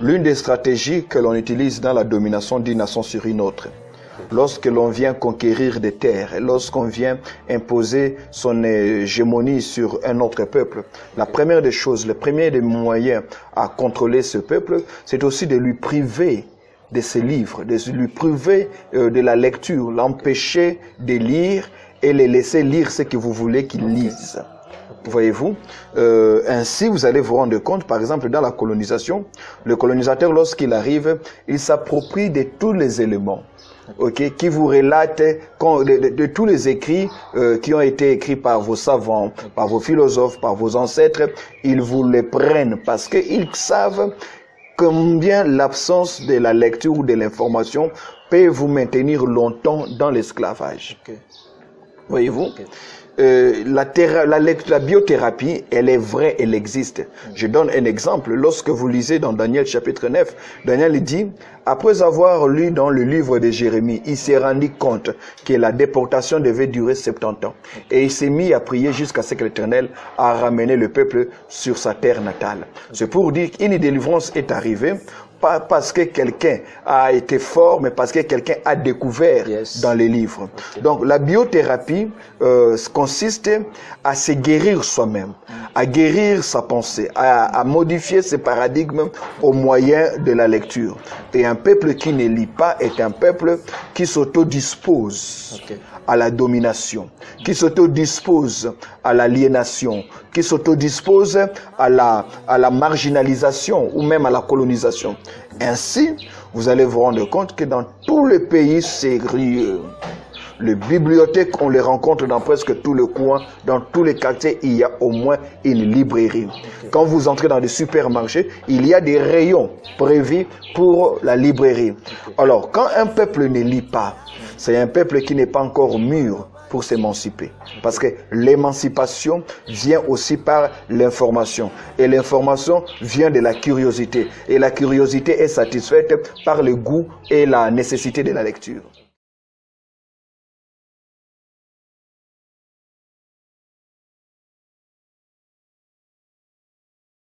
l'une des stratégies que l'on utilise dans la domination d'une nation sur une autre, lorsque l'on vient conquérir des terres, lorsqu'on vient imposer son hégémonie sur un autre peuple, la première des choses, le premier des moyens à contrôler ce peuple, c'est aussi de lui priver de ses livres, de lui priver de la lecture, l'empêcher de lire et les laisser lire ce que vous voulez qu'il lise. Voyez-vous, ainsi vous allez vous rendre compte, par exemple dans la colonisation, le colonisateur lorsqu'il arrive, il s'approprie de tous les éléments, qui vous relatent de tous les écrits qui ont été écrits par vos savants, par vos philosophes, par vos ancêtres, ils vous les prennent parce qu'ils savent combien l'absence de la lecture ou de l'information peut vous maintenir longtemps dans l'esclavage. Voyez-vous, la biothérapie, elle est vraie, elle existe. Je donne un exemple. Lorsque vous lisez dans Daniel chapitre 9, Daniel dit, après avoir lu dans le livre de Jérémie, il s'est rendu compte que la déportation devait durer 70 ans. Et il s'est mis à prier jusqu'à ce que l'Éternel a ramené le peuple sur sa terre natale. C'est pour dire qu'une délivrance est arrivée, pas parce que quelqu'un a été fort, mais parce que quelqu'un a découvert dans les livres. Donc la biothérapie consiste à se guérir soi-même, à guérir sa pensée, à modifier ses paradigmes au moyen de la lecture. Et un peuple qui ne lit pas est un peuple qui s'autodispose à la domination, qui s'autodispose à l'aliénation, qui s'autodispose à la marginalisation ou même à la colonisation. Ainsi, vous allez vous rendre compte que dans tous les pays sérieux, les bibliothèques, on les rencontre dans presque tous les coins, dans tous les quartiers, il y a au moins une librairie. Quand vous entrez dans des supermarchés, il y a des rayons prévus pour la librairie. Alors, quand un peuple ne lit pas, c'est un peuple qui n'est pas encore mûr pour s'émanciper. Parce que l'émancipation vient aussi par l'information. Et l'information vient de la curiosité. Et la curiosité est satisfaite par le goût et la nécessité de la lecture.